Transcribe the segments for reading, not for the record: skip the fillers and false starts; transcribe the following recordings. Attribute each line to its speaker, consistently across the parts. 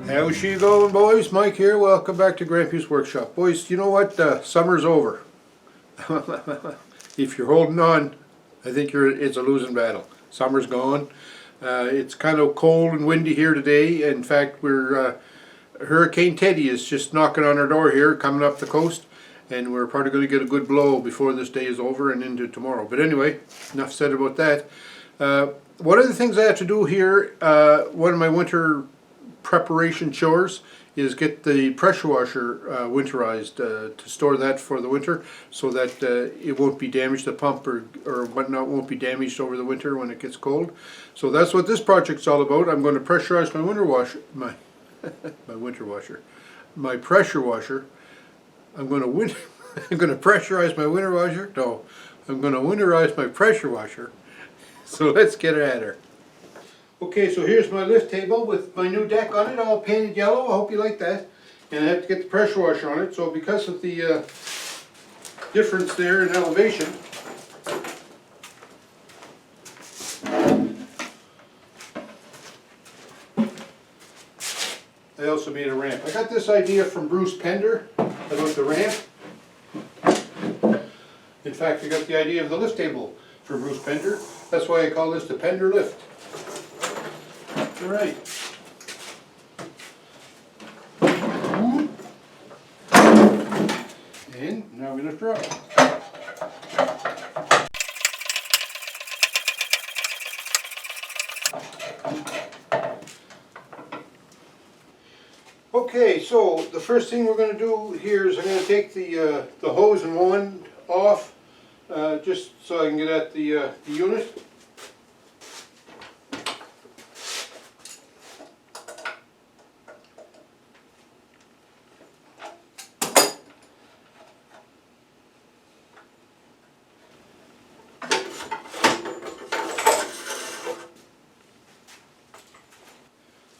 Speaker 1: How's she going, boys? Mike here. Welcome back to Grampie's Workshop. Boys, you know what? Summer's over. If you're holding on, I think it's a losing battle. Summer's gone. It's kind of cold and windy here today. In fact, Hurricane Teddy is just knocking on our door here, coming up the coast, and we're probably going to get a good blow before this day is over and into tomorrow. But anyway, enough said about that. One of the things I have to do here, one of my winter preparation chores, is get the pressure washer winterized to store that for the winter, so that it won't be damaged, the pump or whatnot won't be damaged over the winter when it gets cold. So that's what this project's all about. I'm going to pressurize my winter washer, my pressure washer. I'm going to pressurize my winter washer. No, I'm going to winterize my pressure washer. So let's get at her. Okay, so here's my lift table with my new deck on it, all painted yellow. I hope you like that. And I have to get the pressure washer on it. So because of the difference there in elevation, I also made a ramp. I got this idea from Bruce Pender about the ramp. In fact, I got the idea of the lift table from Bruce Pender. That's why I call this the Pender lift. Alright. And now we lift her up. Okay, so the first thing we're going to do here is I'm going to take the hose and wand off, just so I can get at the unit.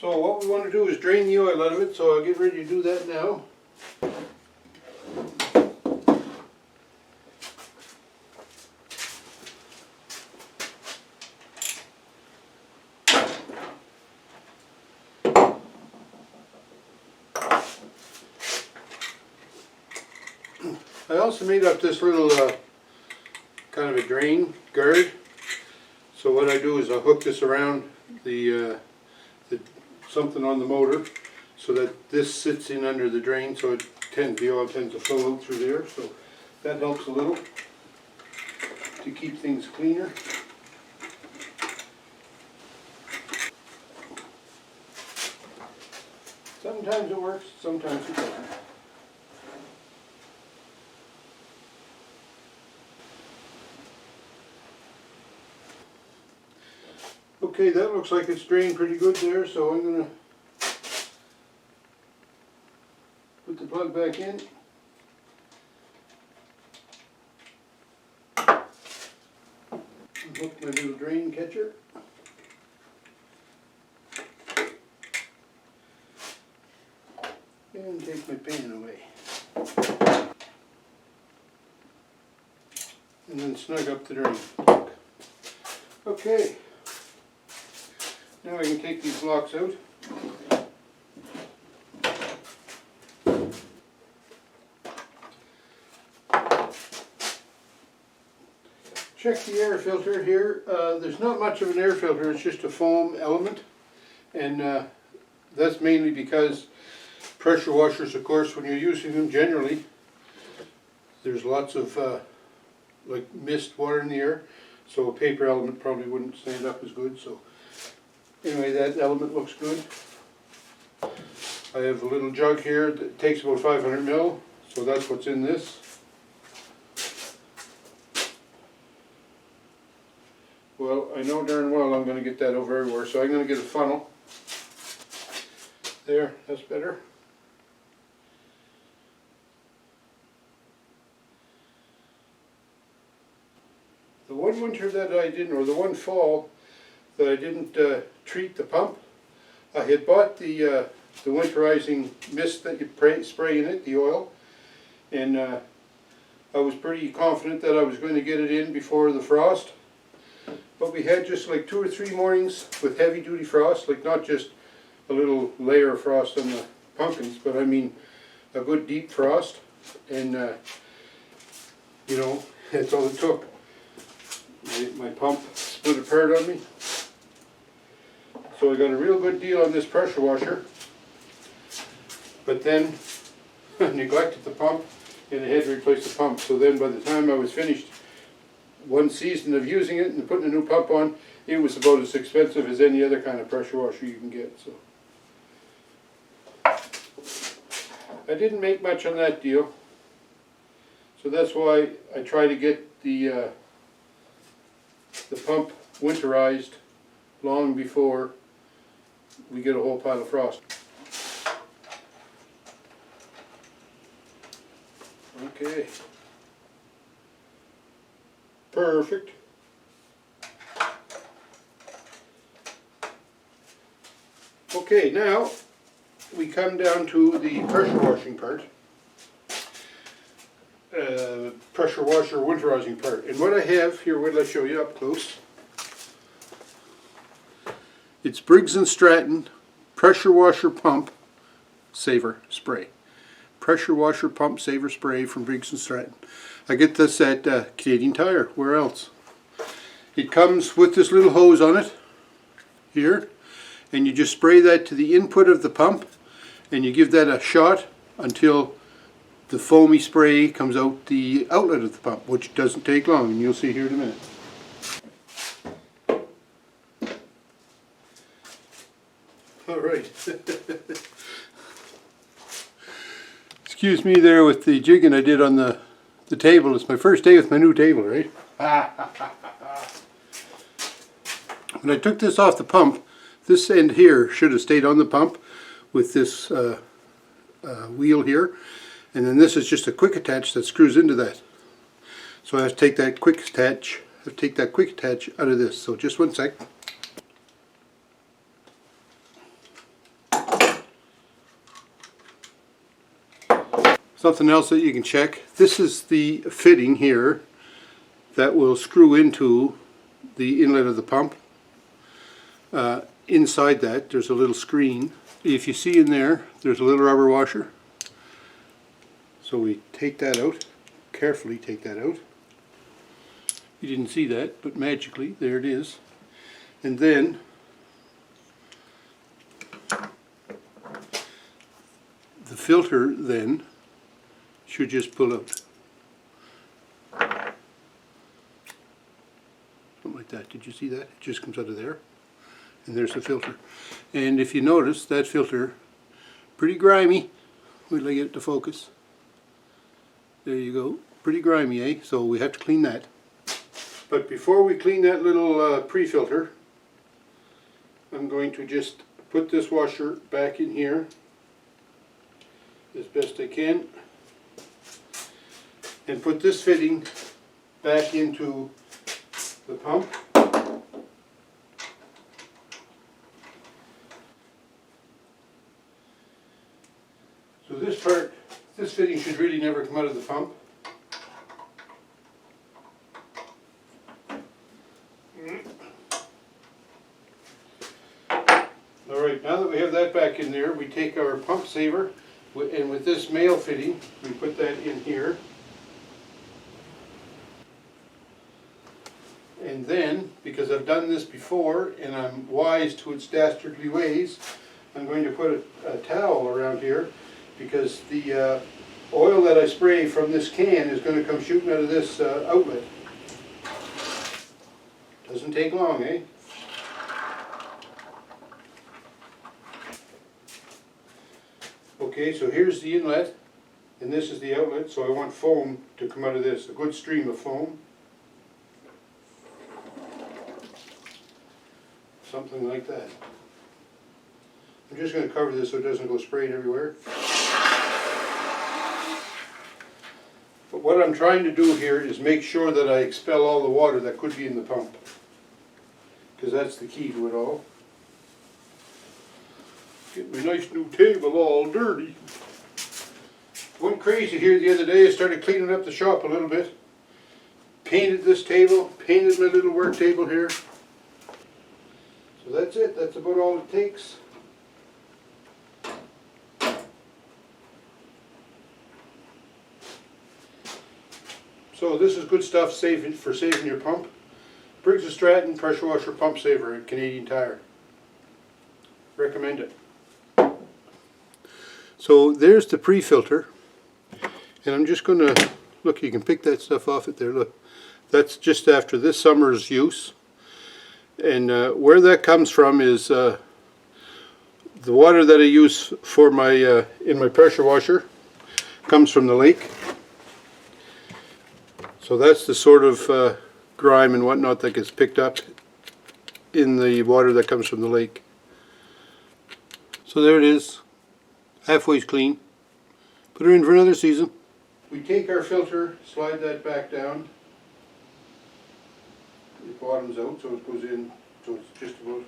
Speaker 1: So what we want to do is drain the oil out of it, so I'll get ready to do that now. I also made up this little kind of a drain guard. So what I do is I hook this around the something on the motor, so that this sits in under the drain, so the oil tends to flow out through there. So that helps a little to keep things cleaner. Sometimes it works, sometimes it doesn't. Okay, that looks like it's drained pretty good there, so I'm going to put the plug back in. And hook my little drain catcher. And take my pan away. And then snug up the drain plug. Okay. Now I can take these blocks out. Check the air filter here. There's not much of an air filter, it's just a foam element. And that's mainly because pressure washers, of course, when you're using them generally, there's lots of like mist, water in the air. So a paper element probably wouldn't stand up as good. So anyway, that element looks good. I have a little jug here that takes about 500 ml, so that's what's in this. Well, I know darn well I'm going to get that over everywhere, so I'm going to get a funnel. There, that's better. The one winter that I didn't, or the one fall that I didn't treat the pump, I had bought the winterizing mist that you spray in it, the oil, and I was pretty confident that I was going to get it in before the frost. But we had just like 2 or 3 mornings with heavy duty frost, like not just a little layer of frost on the pumpkins, but I mean a good deep frost, and you know, that's all it took. My pump split apart on me, so I got a real good deal on this pressure washer, but then I neglected the pump and I had to replace the pump. So then by the time I was finished one season of using it and putting a new pump on, it was about as expensive as any other kind of pressure washer you can get. So I didn't make much on that deal. So that's why I try to get the pump winterized long before we get a whole pile of frost. Okay. Perfect. Okay, now we come down to the pressure washing part. Pressure washer winterizing part. And what I have here, wait till I show you up close. It's Briggs and Stratton pressure washer pump saver spray. Pressure washer pump saver spray from Briggs and Stratton. I get this at Canadian Tire. Where else? It comes with this little hose on it here, and you just spray that to the input of the pump, and you give that a shot until the foamy spray comes out the outlet of the pump, which doesn't take long, and you'll see here in a minute. All right. Excuse me there with the jigging I did on the table. It's my first day with my new table, right? When I took this off the pump, this end here should have stayed on the pump with this wheel here, and then this is just a quick attach that screws into that. So I have to take that quick attach. Out of this. So just one sec. Something else that you can check. This is the fitting here that will screw into the inlet of the pump. Inside that there's a little screen. If you see in there, there's a little rubber washer. So we take that out, carefully take that out. You didn't see that, but magically there it is. And then the filter then should just pull out. Something like that. Did you see that? It just comes out of there. And there's the filter. And if you notice, that filter, pretty grimy. Wait till I get it to focus. There you go. Pretty grimy, eh? So we have to clean that. But before we clean that little pre-filter, I'm going to just put this washer back in here as best I can, and put this fitting back into the pump. So this fitting should really never come out of the pump. Alright, now that we have that back in there, we take our pump saver, and with this male fitting, we put that in here. And then, because I've done this before and I'm wise to its dastardly ways, I'm going to put a towel around here, because the oil that I spray from this can is going to come shooting out of this outlet. Doesn't take long, eh? Okay, so here's the inlet, and this is the outlet, so I want foam to come out of this, a good stream of foam. Something like that. I'm just going to cover this so it doesn't go spraying everywhere. But what I'm trying to do here is make sure that I expel all the water that could be in the pump, because that's the key to it all. Get my nice new table all dirty. Went crazy here the other day. I started cleaning up the shop a little bit. Painted this table, painted my little work table here. So that's it. That's about all it takes. So this is good stuff for saving your pump. Briggs Stratton pressure washer pump saver at Canadian Tire. Recommend it. So there's the pre-filter, and I'm just going to look. You can pick that stuff off it there. Look, that's just after this summer's use, and where that comes from is the water that I use for my in my pressure washer comes from the lake. So that's the sort of grime and whatnot that gets picked up in the water that comes from the lake. So there it is, halfway clean. Put her in for another season. We take our filter, slide that back down. It bottoms out so it goes in, so it's just about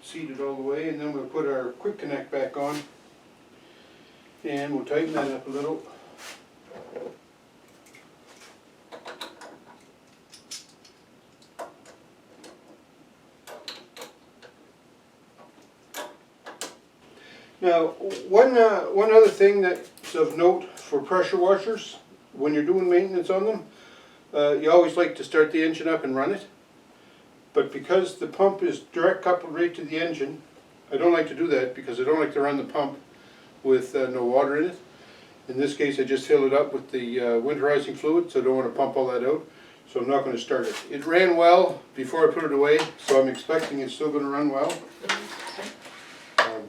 Speaker 1: seated all the way, and then we'll put our quick connect back on and we'll tighten that up a little. Now, one other thing that's of note for pressure washers, when you're doing maintenance on them, you always like to start the engine up and run it. But because the pump is direct coupled right to the engine, I don't like to do that because I don't like to run the pump with no water in it. In this case, I just fill it up with the winterizing fluid, so I don't want to pump all that out. So I'm not going to start it. It ran well before I put it away, so I'm expecting it's still going to run well.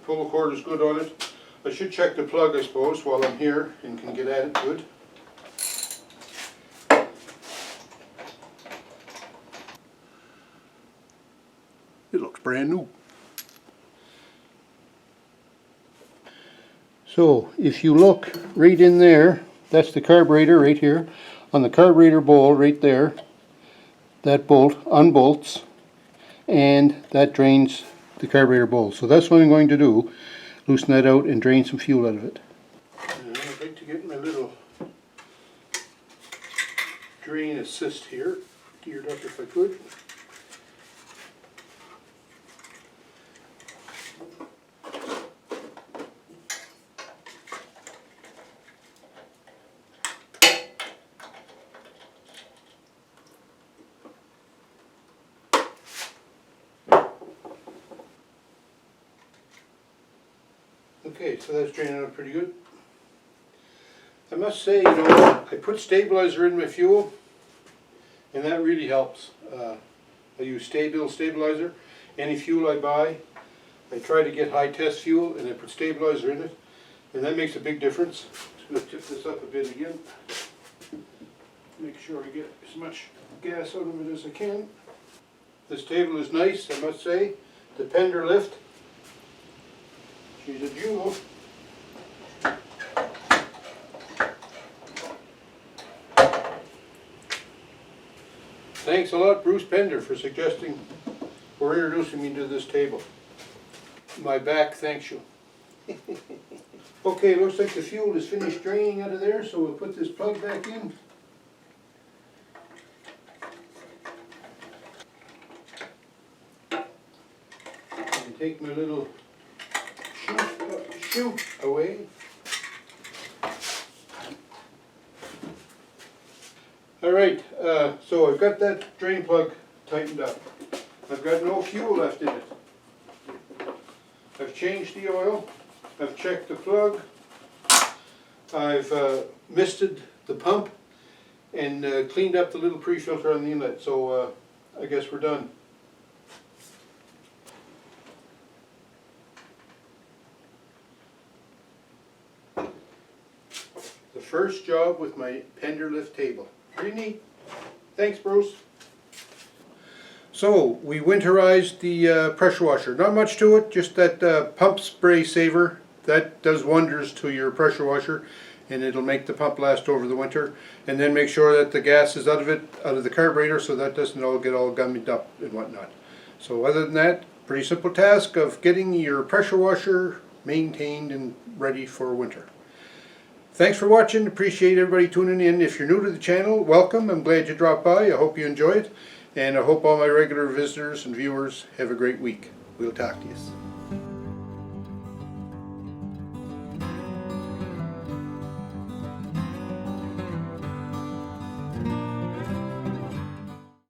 Speaker 1: Pull cord is good on it. I should check the plug, I suppose, while I'm here and can get at it good. It looks brand new. So if you look right in there, that's the carburetor right here. On the carburetor bowl right there, that bolt unbolts and that drains the carburetor bowl. So that's what I'm going to do, loosen that out and drain some fuel out of it. And I'd like to get my little drain assist here geared up if I could. Okay, so that's draining out pretty good. I must say, you know, I put stabilizer in my fuel, and that really helps. I use stabilizer. Any fuel I buy, I try to get high test fuel, and I put stabilizer in it, and that makes a big difference. Just going to tip this up a bit again. Make sure I get as much gas out of it as I can. This table is nice, I must say. The Pender lift. She's a jewel. Thanks a lot, Bruce Pender, for suggesting or introducing me to this table. My back thanks you. Okay, looks like the fuel is finished draining out of there, so we'll put this plug back in. And take my little chute away. Alright, so I've got that drain plug tightened up. I've got no fuel left in it. I've changed the oil. I've checked the plug. I've misted the pump and cleaned up the little pre-filter on the inlet. So I guess we're done. The first job with my Pender lift table. Pretty neat. Thanks, Bruce. So we winterized the pressure washer. Not much to it, just that pump spray saver. That does wonders to your pressure washer, and it'll make the pump last over the winter. And then make sure that the gas is out of it, out of the carburetor, so that doesn't all get all gummied up and whatnot. So other than that, pretty simple task of getting your pressure washer maintained and ready for winter. Thanks for watching. Appreciate everybody tuning in. If you're new to the channel, welcome. I'm glad you dropped by. I hope you enjoy it. And I hope all my regular visitors and viewers have a great week. We'll talk to you.